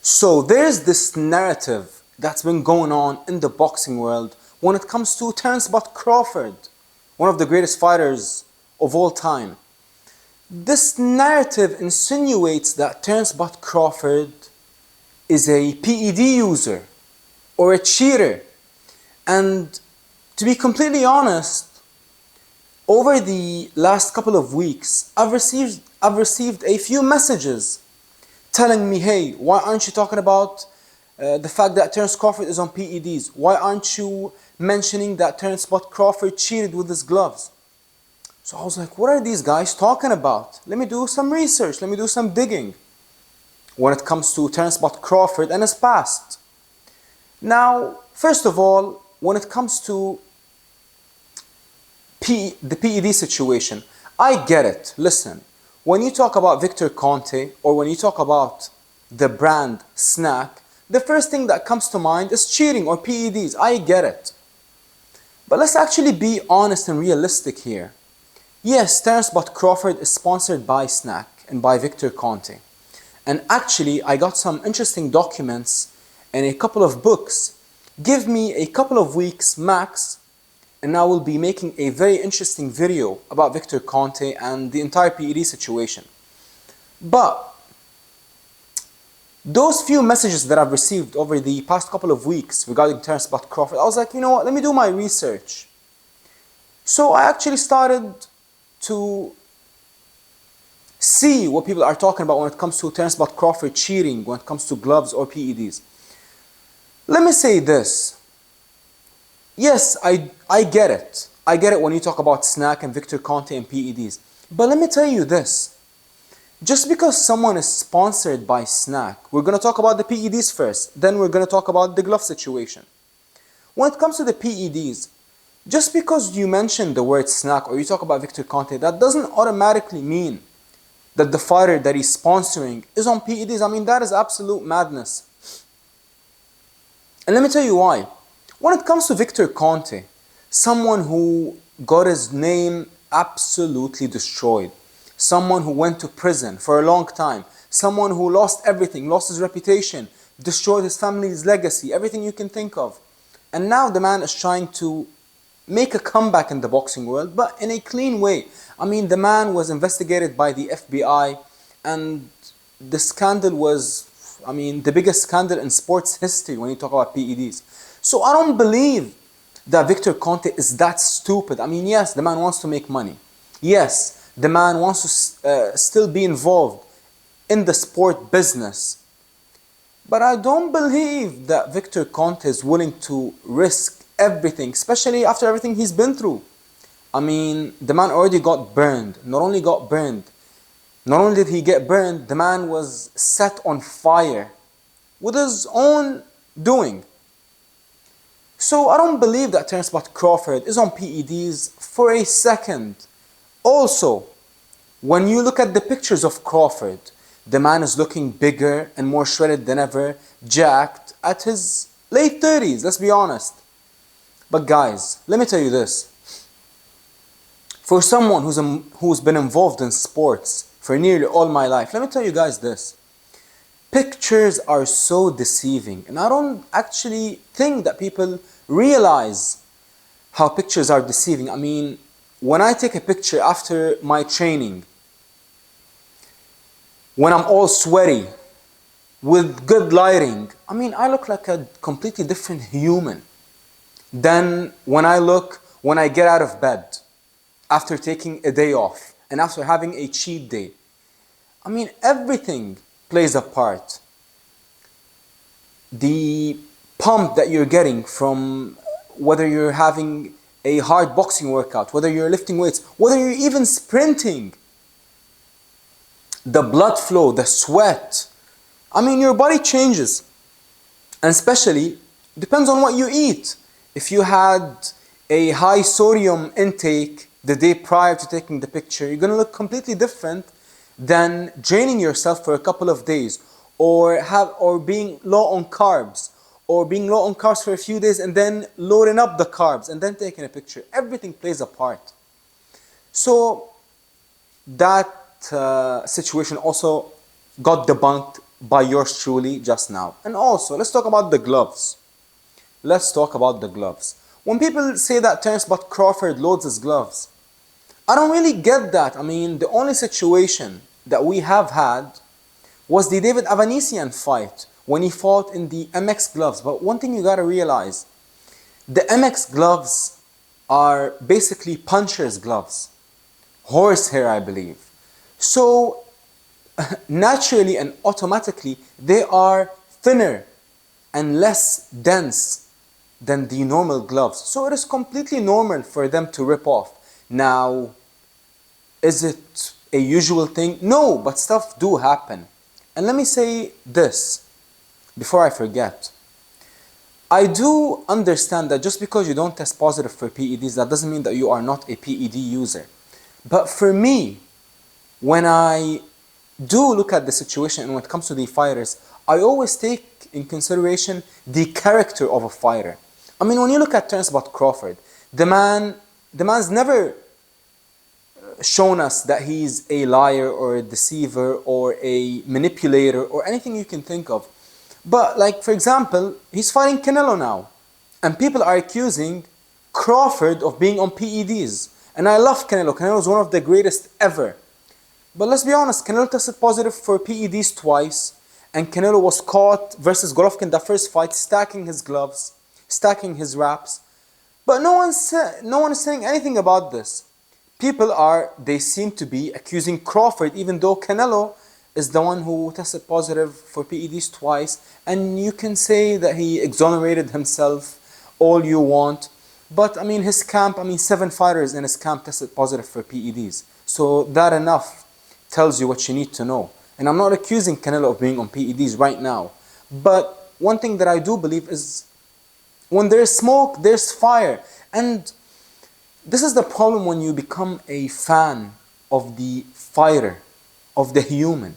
So there's this narrative that's been going on in the boxing world when it comes to Terence Crawford, one of the greatest fighters of all time. This narrative insinuates that Terence Crawford is a PED user or a cheater. And to be completely honest, over the last couple of weeks, I've received a few messages telling me, hey, why aren't you talking about the fact that Terence Crawford is on PEDs? Why aren't you mentioning that Terence Crawford cheated with his gloves? So I was like, what are these guys talking about? Let me do some research, let me do some digging when it comes to Terence Crawford and his past. Now, first of all, when it comes to the PED situation, I get it. Listen, when you talk about Victor Conte or when you talk about the brand snack, the first thing that comes to mind is cheating or PEDs. I get it. But let's actually be honest and realistic here. Yes, Terence Crawford is sponsored by Snack and by Victor Conte. And actually, I got some interesting documents and a couple of books. Give me a couple of weeks max, and I will be making a very interesting video about Victor Conte and the entire PED situation. But those few messages that I've received over the past couple of weeks regarding Terence Crawford, I was like, you know what, let me do my research. So I actually started to see what people are talking about when it comes to Terence Crawford cheating, when it comes to gloves or PEDs. Let me say this. Yes, I get it. I get it when you talk about Snack and Victor Conte and PEDs. But let me tell you this. Just because someone is sponsored by Snack, we're going to talk about the PEDs first, then we're going to talk about the glove situation. When it comes to the PEDs, just because you mention the word Snack or you talk about Victor Conte, that doesn't automatically mean that the fighter that he's sponsoring is on PEDs. I mean, that is absolute madness. And let me tell you why. When it comes to Victor Conte, someone who got his name absolutely destroyed, someone who went to prison for a long time, someone who lost everything, lost his reputation, destroyed his family's legacy, everything you can think of. And now the man is trying to make a comeback in the boxing world, but in a clean way. I mean, the man was investigated by the FBI, and the scandal was, I mean, the biggest scandal in sports history when you talk about PEDs. So I don't believe that Victor Conte is that stupid. I mean, yes, the man wants to make money. Yes, the man wants to still be involved in the sport business. But I don't believe that Victor Conte is willing to risk everything, especially after everything he's been through. I mean, the man already got burned. Not only got burned, not only did he get burned, the man was set on fire with his own doing. So I don't believe that Terence Crawford is on PEDs for a second. Also, when you look at the pictures of Crawford, the man is looking bigger and more shredded than ever, jacked at his late 30s, let's be honest. But guys, let me tell you this. For someone who's been involved in sports for nearly all my life, let me tell you guys this. Pictures are so deceiving, and I don't actually think that people realize how pictures are deceiving. I mean, when I take a picture after my training, when I'm all sweaty, with good lighting, I mean, I look like a completely different human than when I get out of bed after taking a day off and after having a cheat day. I mean, everything plays a part. The pump that you're getting from whether you're having a hard boxing workout, whether you're lifting weights, whether you're even sprinting, the blood flow, the sweat, I mean, your body changes. And especially, depends on what you eat. If you had a high sodium intake the day prior to taking the picture, you're going to look completely different than draining yourself for a couple of days, or being low on carbs, or being low on carbs for a few days and then loading up the carbs and then taking a picture. Everything plays a part. So that situation also got debunked by yours truly just now. And also, let's talk about the gloves. Let's talk about the gloves. When people say that Terence Crawford loads his gloves, I don't really get that. I mean, the only situation that we have had was the David Avanesian fight when he fought in the MX gloves. But one thing you gotta realize, the MX gloves are basically puncher's gloves. Horsehair, I believe. So naturally and automatically, they are thinner and less dense than the normal gloves. So it is completely normal for them to rip off. Now, is it a usual thing? No, but stuff do happen. And let me say this before I forget. I do understand that just because you don't test positive for PEDs, that doesn't mean that you are not a PED user. But for me, when I do look at the situation and when it comes to the fighters, I always take in consideration the character of a fighter. I mean, when you look at Terence Crawford, the man's never shown us that he's a liar or a deceiver or a manipulator or anything you can think of. But like, for example, he's fighting Canelo now, and people are accusing Crawford of being on PEDs. And I love Canelo. Canelo is one of the greatest ever. But let's be honest, Canelo tested positive for PEDs twice, and Canelo was caught versus Golovkin, the first fight, stacking his gloves, stacking his wraps. But no one is saying anything about this. They seem to be accusing Crawford, even though Canelo is the one who tested positive for PEDs twice, and you can say that he exonerated himself all you want. But I mean, his camp, 7 fighters in his camp tested positive for PEDs. So that enough tells you what you need to know. And I'm not accusing Canelo of being on PEDs right now. But one thing that I do believe is when there's smoke, there's fire. And this is the problem when you become a fan of the fighter, of the human.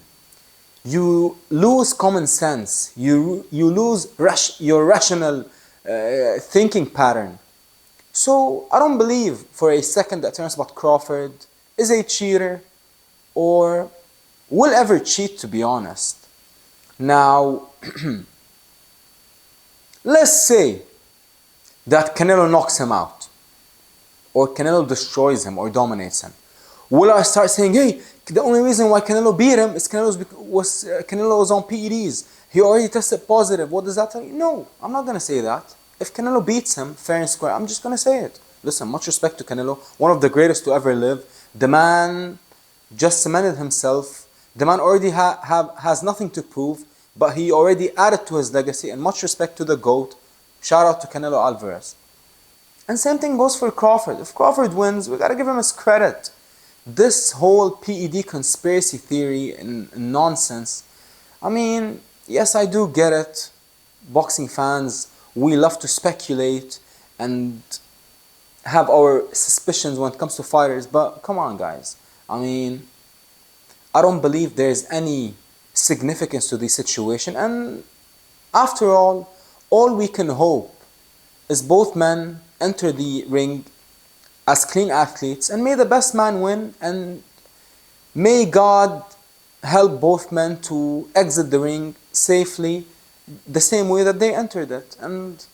You lose common sense. You lose your rational thinking pattern. So I don't believe for a second that Terence Crawford is a cheater or will ever cheat, to be honest. Now, let's say that Canelo knocks him out, or Canelo destroys him or dominates him. Will I start saying, hey, the only reason why Canelo beat him is Canelo was on PEDs. He already tested positive. What does that tell you? No, I'm not going to say that. If Canelo beats him fair and square, I'm just going to say it. Listen, much respect to Canelo, one of the greatest to ever live. The man just cemented himself. The man already has nothing to prove, but he already added to his legacy, and much respect to the GOAT. Shout out to Canelo Alvarez. And same thing goes for Crawford. If Crawford wins, we got to give him his credit. This whole PED conspiracy theory and nonsense, yes, I do get it. Boxing fans, we love to speculate and have our suspicions when it comes to fighters, but come on, guys. I don't believe there's any significance to the situation, and after all we can hope is both men enter the ring as clean athletes, and may the best man win, and may God help both men to exit the ring safely the same way that they entered it. And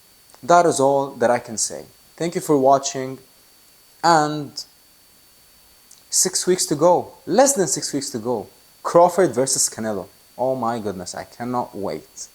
that is all that I can say. Thank you for watching, and 6 weeks to go, less than 6 weeks to go. Crawford versus Canelo. Oh my goodness, I cannot wait.